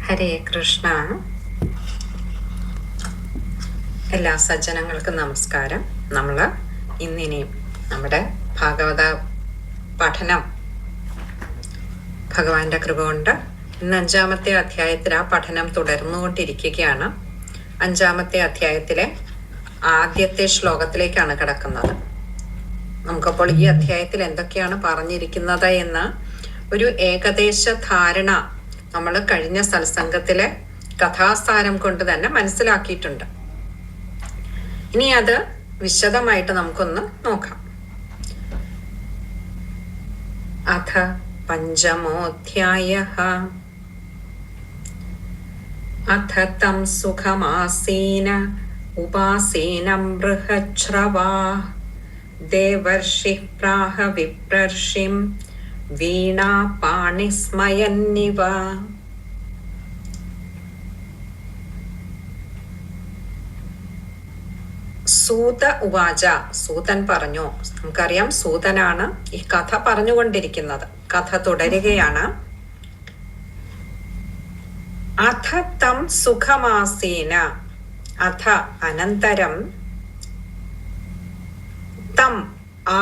ഹരേ കൃഷ്ണ. എല്ലാ സജ്ജനങ്ങൾക്കും നമസ്കാരം. നമ്മൾ ഇന്നിനിയും നമ്മുടെ ഭാഗവത പഠനം ഭഗവാന്റെ കൃപ കൊണ്ട് ഇന്ന് 5-ാമത്തെ അധ്യായത്തിൽ ആ പഠനം തുടർന്നുകൊണ്ടിരിക്കുകയാണ്. 5-ാമത്തെ അധ്യായത്തിലെ ആദ്യത്തെ ശ്ലോകത്തിലേക്കാണ് കിടക്കുന്നത്. നമുക്കപ്പോൾ ഈ അധ്യായത്തിൽ എന്തൊക്കെയാണ് പറഞ്ഞിരിക്കുന്നത് എന്ന ഒരു ഏകദേശ ധാരണ നമ്മൾ കഴിഞ്ഞ സത്സംഗത്തിലെ കഥാസാരം കൊണ്ട് തന്നെ മനസ്സിലാക്കിയിട്ടുണ്ട്. ഇനി അത് വിശദമായിട്ട് നമുക്കൊന്ന് നോക്കാം. അഥ പഞ്ചമോധ്യായഃ. അഥ തം സുഖമാസീന ഉപാസീനം ബൃഹച്ഛ്രവാഃ ദേവർഷിഃ പ്രാഹ വിപ്രർഷിം വീണാ പാണിസ്മയന്നിവ. സൂത ഉവാച. സൂതൻ പറഞ്ഞു. നമുക്കറിയാം സൂതനാണ് ഈ കഥ പറഞ്ഞുകൊണ്ടിരിക്കുന്നത്. കഥ തുടരുകയാണ്. അഥ തം സുഖമാസീന. അഥ അനന്തരം തം ആ,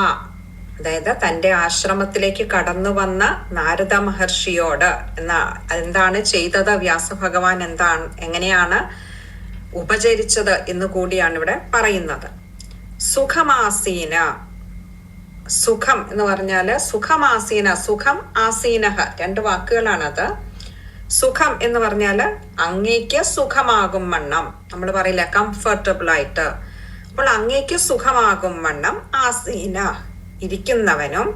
അതായത് തന്റെ ആശ്രമത്തിലേക്ക് കടന്നു വന്ന നാരദ മഹർഷിയോട് എന്താണ് ചെയ്തത്, വ്യാസഭഗവാൻ എങ്ങനെയാണ് ഉപചരിച്ചത് എന്ന് കൂടിയാണ് ഇവിടെ പറയുന്നത്. സുഖമാസീന. സുഖം എന്ന് പറഞ്ഞാല് സുഖമാസീന, സുഖം ആസീനഹ, 2 വാക്കുകളാണത്. സുഖം എന്ന് പറഞ്ഞാല് അങ്ങേക്ക് സുഖമാകും വണ്ണം, നമ്മൾ പറയില്ല കംഫർട്ടബിൾ ആയിട്ട്. അപ്പോൾ അങ്ങേക്ക് സുഖമാകും വണ്ണം ആസീന ഇരിക്കുന്നവനും,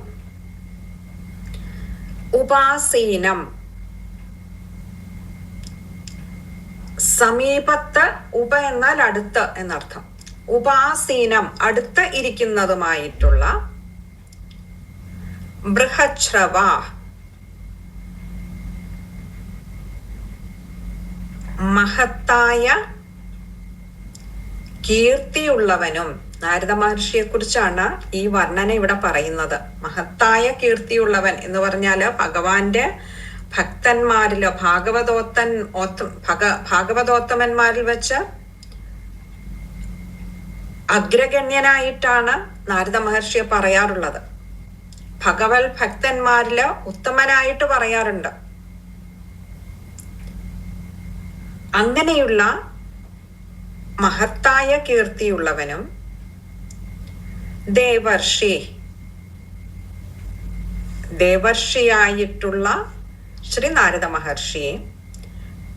ഉപാസീനം സമീപത്ത്, ഉപ എന്നാൽ അടുത്ത് എന്നർത്ഥം, ഉപാസീനം അടുത്ത് ഇരിക്കുന്നതുമായിട്ടുള്ള, ബൃഹച്ഛ്രവ മഹത്തായ കീർത്തിയുള്ളവനും. നാരദ മഹർഷിയെ കുറിച്ചാണ് ഈ വർണ്ണന ഇവിടെ പറയുന്നത്. മഹത്തായ കീർത്തിയുള്ളവൻ എന്ന് പറഞ്ഞാല് ഭഗവാന്റെ ഭക്തന്മാരില് ഭാഗവതോത്തമന്മാരിൽ വെച്ച് അഗ്രഗണ്യനായിട്ടാണ് നാരദ മഹർഷിയെ പറയാറുള്ളത്. ഭഗവത് ഭക്തന്മാരില് ഉത്തമനായിട്ട് പറയാറുണ്ട്. അങ്ങനെയുള്ള മഹത്തായ കീർത്തിയുള്ളവനും, ദേവർഷിയായിട്ടുള്ള ശ്രീ നാരദ മഹർഷിയെ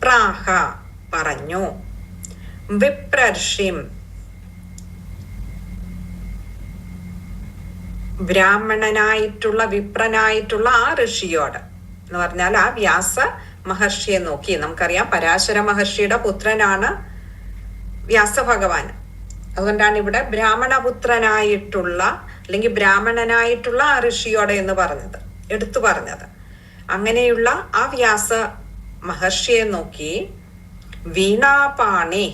പ്രാഹ പറഞ്ഞു, വിപ്രർഷിം ബ്രാഹ്മണനായിട്ടുള്ള വിപ്രനായിട്ടുള്ള ആ ഋഷിയോട് എന്ന് പറഞ്ഞാൽ ആ വ്യാസ മഹർഷിയെ നോക്കി. നമുക്കറിയാം പരാശര മഹർഷിയുടെ പുത്രനാണ് വ്യാസഭഗവാൻ. അതുകൊണ്ടാണ് ഇവിടെ ബ്രാഹ്മണപുത്രനായിട്ടുള്ള അല്ലെങ്കിൽ ബ്രാഹ്മണനായിട്ടുള്ള ആ ഋഷിയോടെ എന്ന് പറഞ്ഞത്, എടുത്തു പറഞ്ഞത്. അങ്ങനെയുള്ള ആ വ്യാസ മഹർഷിയെ നോക്കി, വീണാപാണി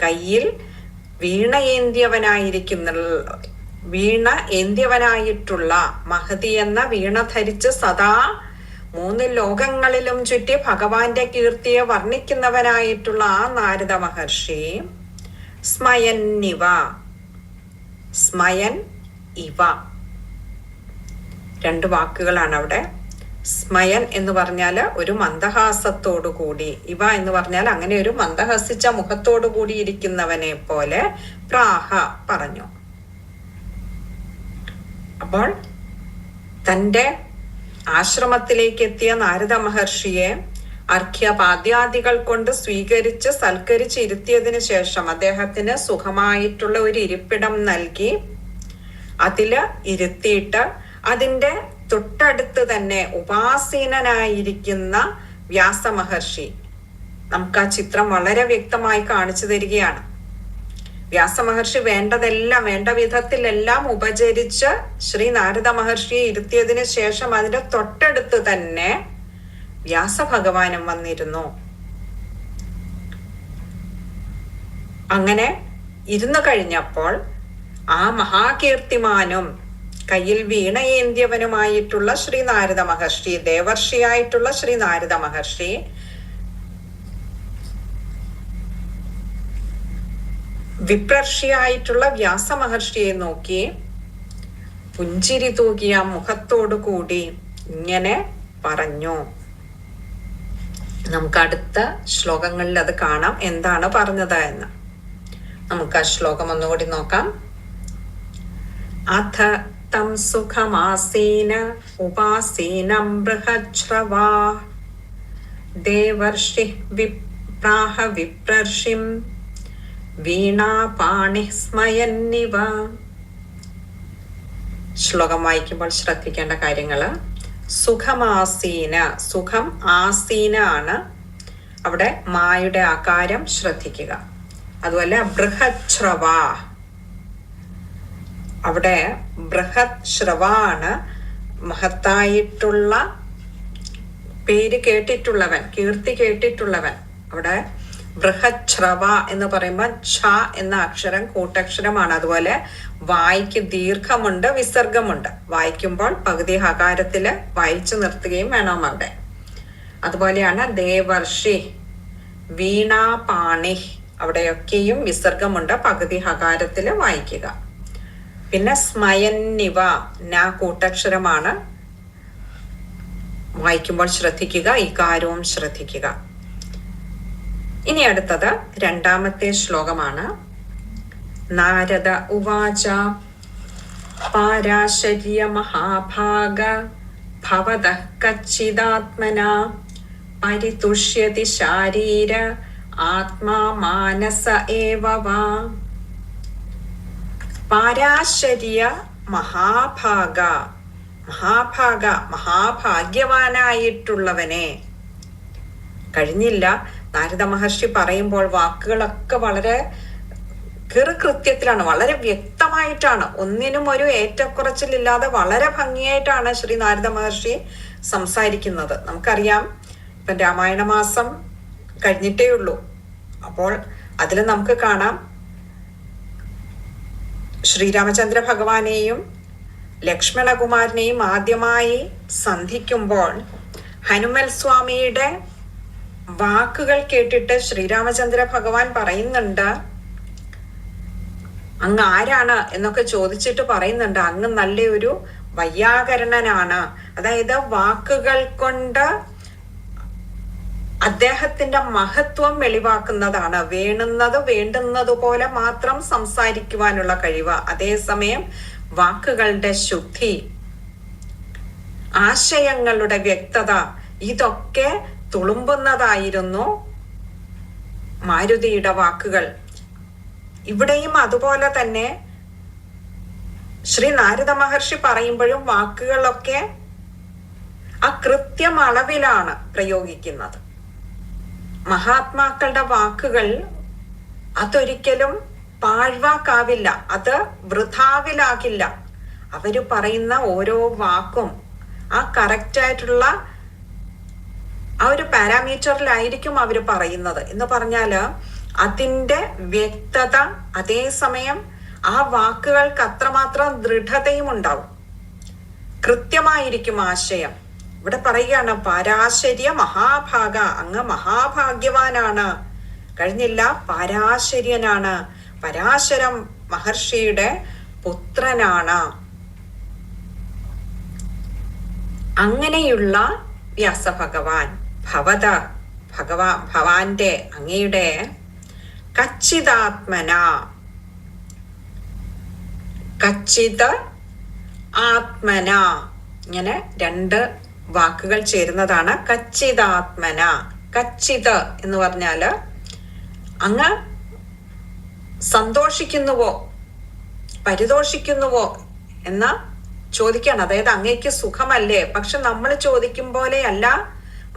കയ്യിൽ വീണ ഏന്ത്യവനായിട്ടുള്ള മഹതി എന്ന വീണ ധരിച്ച് സദാ 3 ലോകങ്ങളിലും ചുറ്റി ഭഗവാന്റെ കീർത്തിയെ വർണ്ണിക്കുന്നവനായിട്ടുള്ള ആ നാരദ മഹർഷി സ്മയന്നിവ, സ്മയൻ ഇവ 2 വാക്കുകളാണ് അവിടെ. സ്മയൻ എന്ന് പറഞ്ഞാല് ഒരു മന്ദഹാസത്തോടു കൂടി, ഇവ എന്ന് പറഞ്ഞാൽ അങ്ങനെ ഒരു മന്ദഹസിച്ച മുഖത്തോടു കൂടി ഇരിക്കുന്നവനെ പോലെ പ്രാഹ പറഞ്ഞു. അപ്പോൾ തന്റെ ആശ്രമത്തിലേക്ക് എത്തിയ നാരദ മഹർഷിയെ അർഘ്യപാദ്യാദികൾ കൊണ്ട് സ്വീകരിച്ച് സൽക്കരിച്ച് ഇരുത്തിയതിനു ശേഷം അദ്ദേഹത്തിന് സുഖമായിട്ടുള്ള ഒരു ഇരിപ്പിടം നൽകി അതില് ഇരുത്തിയിട്ട് അതിന്റെ തൊട്ടടുത്ത് തന്നെ ഉപാസീനനായിരിക്കുന്ന വ്യാസമഹർഷി നമുക്ക് ആ ചിത്രം വളരെ വ്യക്തമായി കാണിച്ചു തരികയാണ്. വ്യാസമഹർഷി വേണ്ട വിധത്തിലെല്ലാം ഉപചരിച്ച് ശ്രീ നാരദ മഹർഷിയെ ഇരുത്തിയതിനു ശേഷം അതിന്റെ തൊട്ടടുത്ത് തന്നെ വ്യാസഭഗവാനും വന്നിരുന്നു. അങ്ങനെ ഇരുന്നു കഴിഞ്ഞപ്പോൾ ആ മഹാകീർത്തിമാനും കയ്യിൽ വീണയേന്ത്യവനുമായിട്ടുള്ള ശ്രീ നാരദ മഹർഷി, ദേവർഷിയായിട്ടുള്ള ശ്രീ നാരദ മഹർഷി വിപ്രർഷിയായിട്ടുള്ള വ്യാസമഹർഷിയെ നോക്കി പുഞ്ചിരി തൂകിയ മുഖത്തോടു കൂടി ഇങ്ങനെ പറഞ്ഞു. നമുക്ക് അടുത്ത ശ്ലോകങ്ങളിൽ അത് കാണാം എന്താണ് പറഞ്ഞത് എന്ന്. നമുക്ക് ആ ശ്ലോകം ഒന്നുകൂടി നോക്കാം. അഥ തം സുഖമാസീന ഉപാസീനം ബൃഹശ്രവാ ദേവർഷി വിപ്രാഹ വിപ്രർഷിം വീണാപാണി സ്മയന്നിവ. ശ്ലോകം വായിക്കുമ്പോൾ ശ്രദ്ധിക്കേണ്ട കാര്യങ്ങള്: സുഖമാസീന, സുഖം ആസീന ആണ്, അവിടെ മായുടെ ആകാരം ശ്രദ്ധിക്കുക. അതുപോലെ ബൃഹശ്രവ, അവിടെ ബൃഹത് ശ്രവ ആണ്, മഹത്തായിട്ടുള്ള പേര് കേട്ടിട്ടുള്ളവൻ, കീർത്തി കേട്ടിട്ടുള്ളവൻ. അവിടെ ബൃഹശ്രവ എന്ന് പറയുമ്പോൾ ഛ എന്ന അക്ഷരം കൂട്ടക്ഷരമാണ്. അതുപോലെ വായിക്ക് ദീർഘമുണ്ട്, വിസർഗമുണ്ട്. വായിക്കുമ്പോൾ പകുതി ഹകാരത്തില് വായിച്ചു നിർത്തുകയും വേണം അവിടെ. അതുപോലെയാണ് ദേവർഷി, വീണാപാണി, അവിടെയൊക്കെയും വിസർഗമുണ്ട്, പകുതി ഹകാരത്തില് വായിക്കുക. പിന്നെ സ്മയന്നിവ, ന കൂട്ടക്ഷരമാണ്, വായിക്കുമ്പോൾ ശ്രദ്ധിക്കുക, ഇകാരവും ശ്രദ്ധിക്കുക. ഇനി അടുത്തത് രണ്ടാമത്തെ ശ്ലോകമാണ്. നാരദ ഉവാച പാരാശര്യ മഹാഭാഗ ഭവതഃ കച്ചിദാത്മനാ പരിതുഷ്യതി ശാരീര ആത്മാ മാനസ ഏവ വാ. പാരാശര്യ മഹാഭാഗ, മഹാഭാഗ മഹാഭാഗ്യവാനായിട്ടുള്ളവനെ. കഴിഞ്ഞില്ല, നാരദ മഹർഷി പറയുമ്പോൾ വാക്കുകളൊക്കെ വളരെ കൃത്യത്തിലാണ്, വളരെ വ്യക്തമായിട്ടാണ്, ഒന്നിനും ഒരു ഏറ്റക്കുറച്ചിലില്ലാതെ വളരെ ഭംഗിയായിട്ടാണ് ശ്രീ നാരദ മഹർഷി സംസാരിക്കുന്നത്. നമുക്കറിയാം, ഇപ്പം രാമായണ മാസം കഴിഞ്ഞിട്ടേ ഉള്ളൂ. അപ്പോൾ അതിൽ നമുക്ക് കാണാം ശ്രീരാമചന്ദ്ര ഭഗവാനെയും ലക്ഷ്മണകുമാരനെയും ആദ്യമായി സന്ധിക്കുമ്പോൾ ഹനുമൽ സ്വാമിയുടെ വാക്കുകൾ കേട്ടിട്ട് ശ്രീരാമചന്ദ്ര ഭഗവാൻ പറയുന്നുണ്ട്, അങ്ങ് ആരാണ് എന്നൊക്കെ ചോദിച്ചിട്ട് പറയുന്നുണ്ട്, അങ്ങ് നല്ലൊരു വൈയാകരണനാണ്. അതായത് വാക്കുകൾ കൊണ്ട് അദ്ദേഹത്തിന്റെ മഹത്വം വെളിവാക്കുന്നതാണ്. വേണ്ടുന്നത് പോലെ മാത്രം സംസാരിക്കുവാനുള്ള കഴിവ്, അതേസമയം വാക്കുകളുടെ ശുദ്ധി, ആശയങ്ങളുടെ വ്യക്തത, ഇതൊക്കെ തുളുമ്പുന്നതായിരുന്നു മാരുതിയുടെ വാക്കുകൾ. ഇവിടെയും അതുപോലെ തന്നെ ശ്രീ നാരദ മഹർഷി പറയുമ്പോഴും വാക്കുകളൊക്കെ ആ കൃത്യം അളവിലാണ് പ്രയോഗിക്കുന്നത്. മഹാത്മാക്കളുടെ വാക്കുകൾ അതൊരിക്കലും പാഴ്വാക്കാവില്ല, അത് വൃഥാവിലാകില്ല. അവര് പറയുന്ന ഓരോ വാക്കും ആ കറക്റ്റായിട്ടുള്ള ആ ഒരു പാരാമീറ്ററിലായിരിക്കും അവര് പറയുന്നത്. എന്ന് പറഞ്ഞാല് അതിന്റെ വ്യക്തത, അതേസമയം ആ വാക്കുകൾക്ക് അത്രമാത്രം ദൃഢതയും ഉണ്ടാവും, കൃത്യമായിരിക്കും ആശയം. ഇവിടെ പറയുകയാണ് പാരാശര്യ മഹാഭാഗ, അങ്ങ് മഹാഭാഗ്യവാനാണ്. കഴിഞ്ഞില്ല, പാരാശര്യനാണ്, പരാശരം മഹർഷിയുടെ പുത്രനാണ്. അങ്ങനെയുള്ള വ്യാസഭഗവാൻ ഭവാന്റെ അങ്ങയുടെ കച്ചിദാത്മന, കച്ചിത് ആത്മന, ഇങ്ങനെ രണ്ട് വാക്കുകൾ ചേരുന്നതാണ് കച്ചിദാത്മന. കച്ചിത് എന്ന് പറഞ്ഞാല് അങ്ങ് സന്തോഷിക്കുന്നുവോ പരിതോഷിക്കുന്നുവോ എന്ന ചോദിക്കാണ്. അതായത് അങ്ങേക്ക് സുഖമല്ലേ? പക്ഷെ നമ്മൾ ചോദിക്കും പോലെയല്ല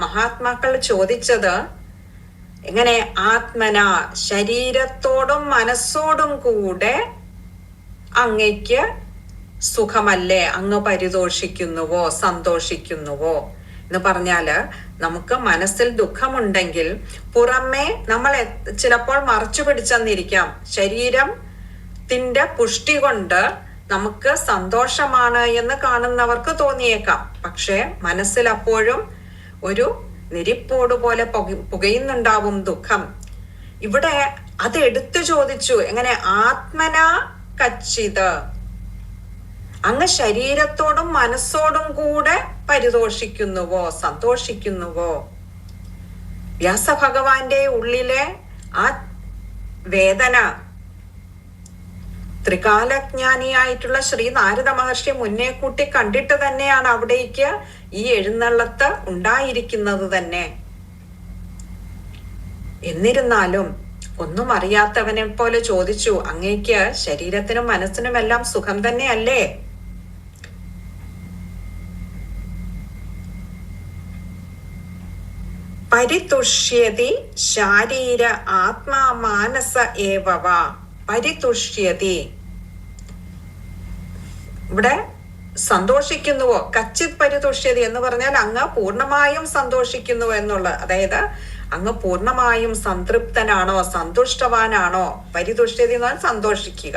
മഹാത്മാക്കൾ ചോദിച്ചത്. എങ്ങനെ? ആത്മന, ശരീരത്തോടും മനസ്സോടും കൂടെ അങ്ങയ്ക്ക് സുഖമല്ലേ? അങ്ങ് പരിതോഷിക്കുന്നുവോ സന്തോഷിക്കുന്നുവോ എന്ന് പറഞ്ഞാല്, നമുക്ക് മനസ്സിൽ ദുഃഖമുണ്ടെങ്കിൽ പുറമേ നമ്മൾ ചിലപ്പോൾ മറച്ചു പിടിച്ചെന്നിരിക്കാം. ശരീരത്തിന്റെ പുഷ്ടി കൊണ്ട് നമുക്ക് സന്തോഷമാണ് എന്ന് കാണുന്നവർക്ക് തോന്നിയേക്കാം. പക്ഷെ മനസ്സിൽ അപ്പോഴും ഒരു നെരിപ്പോട് പോലെ പുകയുന്നുണ്ടാവും ദുഃഖം. ഇവിടെ അത് എടുത്തു ചോദിച്ചു. എങ്ങനെ? ആത്മന കച്ചിത്, അങ്ങ് ശരീരത്തോടും മനസ്സോടും കൂടെ പരിതോഷിക്കുന്നുവോ, സന്തോഷിക്കുന്നുവോ? വ്യാസഭഗവാന്റെ ഉള്ളിലെ ആ വേദന ത്രികാലജ്ഞാനിയായിട്ടുള്ള ശ്രീ നാരദ മഹർഷി മുന്നേ കൂട്ടി കണ്ടിട്ട് തന്നെയാണ് അവിടേക്ക് ഈ എഴുന്നള്ളത്ത് ഉണ്ടായിരിക്കുന്നത് തന്നെ. എന്നിരുന്നാലും ഒന്നും അറിയാത്തവനെ പോലെ ചോദിച്ചു, അങ്ങേക്ക് ശരീരത്തിനും മനസ്സിനും എല്ലാം സുഖം തന്നെയല്ലേ? പരിതുഷ്യതി ശാരീര ആത്മാ മാനസ ഏവവ. പരിതുഷ്യതി, ഇവിടെ സന്തോഷിക്കുന്നുവോ? കച്ചിത് പരിതുഷ്യതി എന്ന് പറഞ്ഞാൽ അങ്ങ് പൂർണ്ണമായും സന്തോഷിക്കുന്നുവോ എന്നുള്ളത്. അതായത് അങ്ങ് പൂർണ്ണമായും സംതൃപ്തനാണോ, സന്തുഷ്ടവാനാണോ? പരിതുഷ്യതി എന്നാൽ സന്തോഷിക്കുക.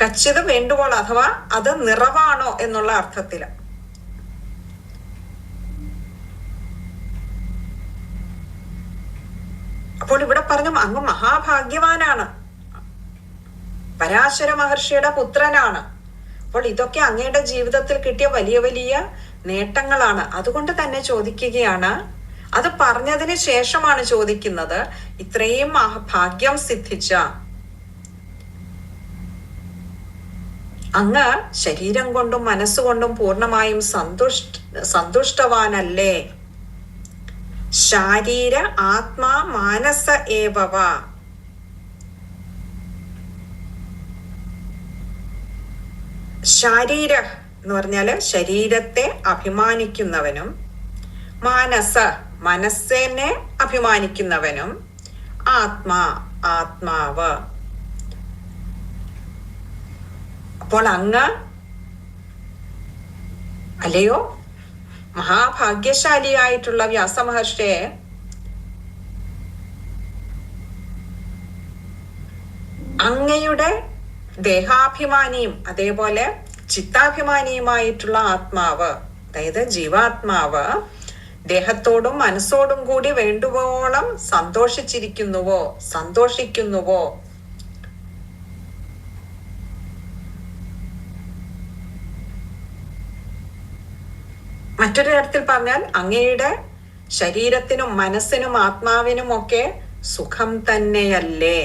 കച്ചിത് വേണ്ടുവോൾ അഥവാ അത് നിറവാണോ എന്നുള്ള അർത്ഥത്തില്. അപ്പോൾ ഇവിടെ പറഞ്ഞു അങ്ങ് മഹാഭാഗ്യവാനാണ്, പരാശര മഹർഷിയുടെ പുത്രനാണ്. അപ്പോൾ ഇതൊക്കെ അങ്ങയുടെ ജീവിതത്തിൽ കിട്ടിയ വലിയ വലിയ നേട്ടങ്ങളാണ്. അതുകൊണ്ട് തന്നെ ചോദിക്കുകയാണ്, അത് പറഞ്ഞതിന് ശേഷമാണ് ചോദിക്കുന്നത്, ഇത്രയും ഭാഗ്യം സിദ്ധിച്ച അങ്ങ് ശരീരം കൊണ്ടും മനസ്സുകൊണ്ടും പൂർണ്ണമായും സന്തുഷ്ടവാനല്ലേ? ശാരീര ആത്മാ മാനസ ഏവവ. ശാരീര എന്ന് പറഞ്ഞാല് ശരീരത്തെ അഭിമാനിക്കുന്നവനും, മാനസ മനസ്സിനെ അഭിമാനിക്കുന്നവനും, ആത്മാ ആത്മാവ്. അപ്പോൾ അങ്ങ് അല്ലയോ മഹാഭാഗ്യശാലിയായിട്ടുള്ള വ്യാസമഹർഷിയെ അങ്ങയുടെ ദേഹാഭിമാനിയും അതേപോലെ ചിത്താഭിമാനിയുമായിട്ടുള്ള ആത്മാവ്, അതായത് ജീവാത്മാവ് ദേഹത്തോടും മനസ്സോടും കൂടി വേണ്ടുവോളം സന്തോഷിക്കുന്നുവോ? മറ്റൊരു തരത്തിൽ പറഞ്ഞാൽ അങ്ങയുടെ ശരീരത്തിനും മനസ്സിനും ആത്മാവിനും ഒക്കെ സുഖം തന്നെയല്ലേ?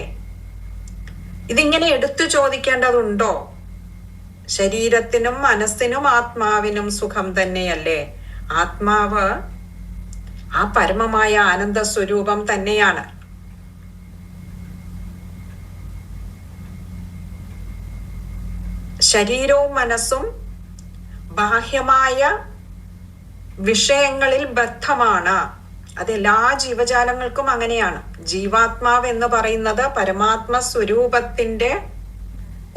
ഇതിങ്ങനെ എടുത്തു ചോദിക്കേണ്ടതുണ്ടോ? ശരീരത്തിനും മനസ്സിനും ആത്മാവിനും സുഖം തന്നെയല്ലേ? ആത്മാവ് ആ പരമമായ ആനന്ദ സ്വരൂപം തന്നെയാണ്. ശരീരവും മനസ്സും ബാഹ്യമായ വിഷയങ്ങളിൽ ബദ്ധമാണ്. അതെല്ലാ ജീവജാലങ്ങൾക്കും അങ്ങനെയാണ്. ജീവാത്മാവ് എന്ന് പറയുന്നത് പരമാത്മ സ്വരൂപത്തിന്റെ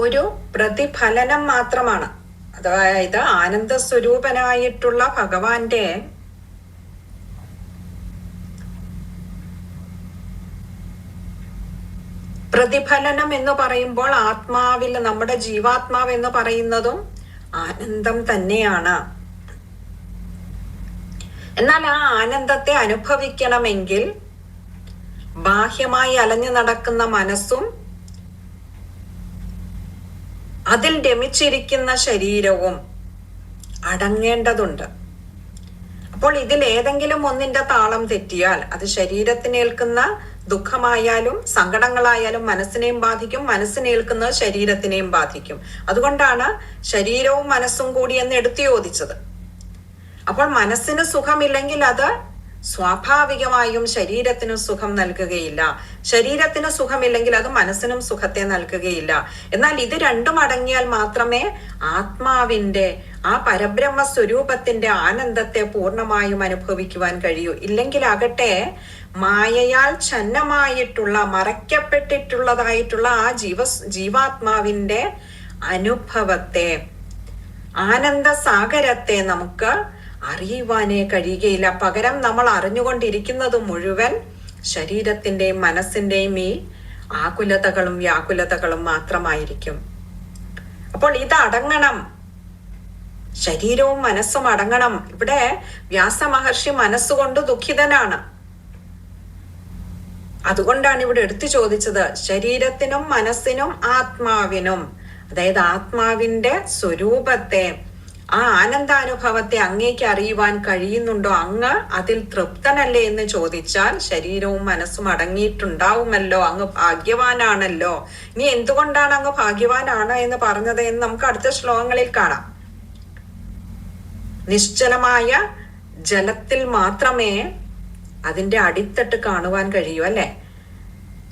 ഒരു പ്രതിഫലനം മാത്രമാണ്. അതായത് ആനന്ദ സ്വരൂപനായിട്ടുള്ള ഭഗവാന്റെ പ്രതിഫലനം എന്ന് പറയുമ്പോൾ ആത്മാവിൽ നമ്മുടെ ജീവാത്മാവ് എന്ന് പറയുന്നതും ആനന്ദം തന്നെയാണ്. എന്നാൽ ആ ആനന്ദത്തെ അനുഭവിക്കണമെങ്കിൽ ബാഹ്യമായി അലഞ്ഞു നടക്കുന്ന മനസ്സും അതിൽ രമിച്ചിരിക്കുന്ന ശരീരവും അടങ്ങേണ്ടതുണ്ട്. അപ്പോൾ ഇതിൽ ഏതെങ്കിലും ഒന്നിന്റെ താളം തെറ്റിയാൽ അത് ശരീരത്തിനേൽക്കുന്ന ദുഃഖമായാലും സങ്കടങ്ങളായാലും മനസ്സിനെയും ബാധിക്കും, മനസ്സിനേൽക്കുന്നത് ശരീരത്തിനെയും ബാധിക്കും. അതുകൊണ്ടാണ് ശരീരവും മനസ്സും കൂടി എന്ന് എടുത്തു ചോദിച്ചത്. അപ്പോൾ മനസ്സിന് സുഖമില്ലെങ്കിൽ അത് സ്വാഭാവികമായും ശരീരത്തിന് സുഖം നൽകുകയില്ല. ശരീരത്തിന് സുഖമില്ലെങ്കിൽ അത് മനസ്സിനും സുഖത്തെ നൽകുകയില്ല. എന്നാൽ ഇത് രണ്ടും അടങ്ങിയാൽ മാത്രമേ ആത്മാവിന്റെ ആ പരബ്രഹ്മ സ്വരൂപത്തിന്റെ ആനന്ദത്തെ പൂർണ്ണമായും അനുഭവിക്കുവാൻ കഴിയൂ. ഇല്ലെങ്കിൽ ആകട്ടെ മായയാൽ ഛന്നമായിട്ടുള്ള മറയ്ക്കപ്പെട്ടിട്ടുള്ളതായിട്ടുള്ള ആ ജീവാത്മാവിന്റെ അനുഭവത്തെ, ആനന്ദ സാഗരത്തെ നമുക്ക് അറിയുവാനേ കഴിയുകയില്ല. പകരം നമ്മൾ അറിഞ്ഞുകൊണ്ടിരിക്കുന്നത് മുഴുവൻ ശരീരത്തിന്റെയും മനസ്സിന്റെയും ഈ ആകുലതകളും വ്യാകുലതകളും മാത്രമായിരിക്കും. അപ്പോൾ ഇത് അടങ്ങണം, ശരീരവും മനസ്സും അടങ്ങണം. ഇവിടെ വ്യാസമഹർഷി മനസ്സുകൊണ്ട് ദുഃഖിതനാണ്. അതുകൊണ്ടാണ് ഇവിടെ എടുത്തു ചോദിച്ചത് ശരീരത്തിനും മനസ്സിനും ആത്മാവിനും, അതായത് ആത്മാവിന്റെ സ്വരൂപത്തെ, ആ ആനന്ദാനുഭവത്തെ അങ്ങേക്ക് അറിയുവാൻ കഴിയുന്നുണ്ടോ? അങ്ങ് അതിൽ തൃപ്തനല്ലേ എന്ന് ചോദിച്ചാൽ ശരീരവും മനസ്സും അടങ്ങിയിട്ടുണ്ടാവുമല്ലോ, അങ്ങ് ഭാഗ്യവാനാണല്ലോ. ഇനി എന്തുകൊണ്ടാണ് അങ്ങ് ഭാഗ്യവാനാണ് എന്ന് പറഞ്ഞത് എന്ന് നമുക്ക് അടുത്ത ശ്ലോകങ്ങളിൽ കാണാം. നിശ്ചലമായ ജലത്തിൽ മാത്രമേ അതിന്റെ അടിത്തട്ട് കാണുവാൻ കഴിയൂ, അല്ലെ?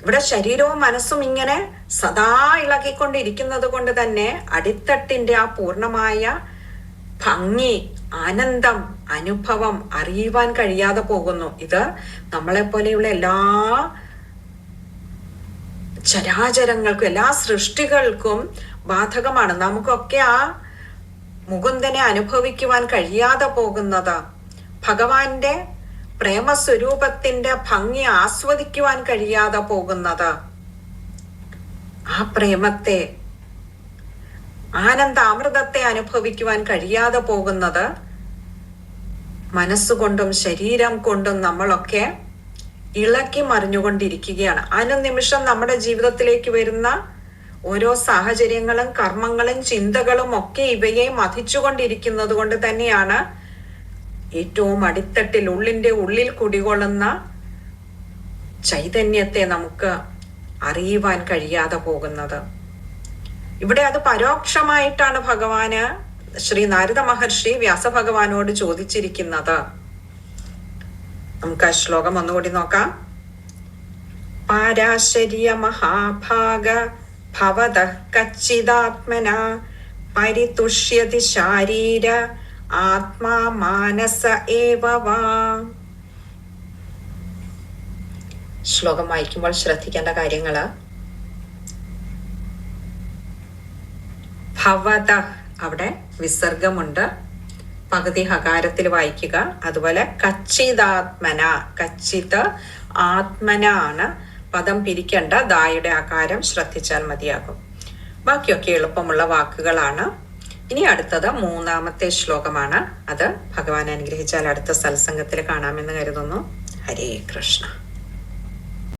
ഇവിടെ ശരീരവും മനസ്സും ഇങ്ങനെ സദാ ഇളകിക്കൊണ്ടിരിക്കുന്നത് കൊണ്ട് തന്നെ അടിത്തട്ടിന്റെ ആ പൂർണ്ണമായ ഭംഗി, ആനന്ദം, അനുഭവം അറിയുവാൻ കഴിയാതെ പോകുന്നു. ഇത് നമ്മളെ പോലെയുള്ള എല്ലാ ചരാചരങ്ങൾക്കും എല്ലാ സൃഷ്ടികൾക്കും ബാധകമാണ്. നമുക്കൊക്കെ ആ മുകുന്ദനെ അനുഭവിക്കുവാൻ കഴിയാതെ പോകുന്നത്, ഭഗവാന്റെ പ്രേമസ്വരൂപത്തിന്റെ ഭംഗി ആസ്വദിക്കുവാൻ കഴിയാതെ പോകുന്നത്, ആ പ്രേമത്തെ, ആനന്ദാമൃതത്തെ അനുഭവിക്കുവാൻ കഴിയാതെ പോകുന്നത് മനസ്സുകൊണ്ടും ശരീരം കൊണ്ടും നമ്മളൊക്കെ ഇളക്കി മറിഞ്ഞുകൊണ്ടിരിക്കുകയാണ്. അനുനിമിഷം നമ്മുടെ ജീവിതത്തിലേക്ക് വരുന്ന ഓരോ സാഹചര്യങ്ങളും കർമ്മങ്ങളും ചിന്തകളും ഒക്കെ ഇവയെ മഥിച്ചുകൊണ്ടിരിക്കുന്നത് കൊണ്ട് തന്നെയാണ് ഏറ്റവും അടിത്തട്ടിൽ ഉള്ളിന്റെ ഉള്ളിൽ കുടികൊള്ളുന്ന ചൈതന്യത്തെ നമുക്ക് അറിയുവാൻ കഴിയാതെ പോകുന്നത്. ഇവിടെ അത് പരോക്ഷമായിട്ടാണ് ഭഗവാന്, ശ്രീ നാരദ മഹർഷി വ്യാസഭഗവാനോട് ചോദിച്ചിരിക്കുന്നത്. നമുക്ക് ആ ശ്ലോകം ഒന്നുകൂടി നോക്കാം. പാരാശര്യ മഹാഭാഗ ഭവതഃ കച്ചിദാത്മന പരിതുഷ്യതി ശാരീര ആത്മാ മാനസ ഏവ വാ. ശ്ലോകം വായിക്കുമ്പോൾ ശ്രദ്ധിക്കേണ്ട കാര്യങ്ങള്, ഭവത അവിടെ വിസർഗമുണ്ട്, പകുതി ഹകാരത്തിൽ വായിക്കുക. അതുപോലെ കച്ചിദാത്മന, കച്ചിത് ആത്മന ആണ്. പദം പിരിക്കേണ്ട, ദായുടെ ആകാരം ശ്രദ്ധിച്ചാൽ മതിയാകും. ബാക്കിയൊക്കെ എളുപ്പമുള്ള വാക്കുകളാണ്. ഇനി അടുത്തത് 3-ാമത്തെ ശ്ലോകമാണ്. അത് ഭഗവാൻ അനുഗ്രഹിച്ചാൽ അടുത്ത സത്സംഗത്തിൽ കാണാമെന്ന് കരുതുന്നു. ഹരേ കൃഷ്ണ.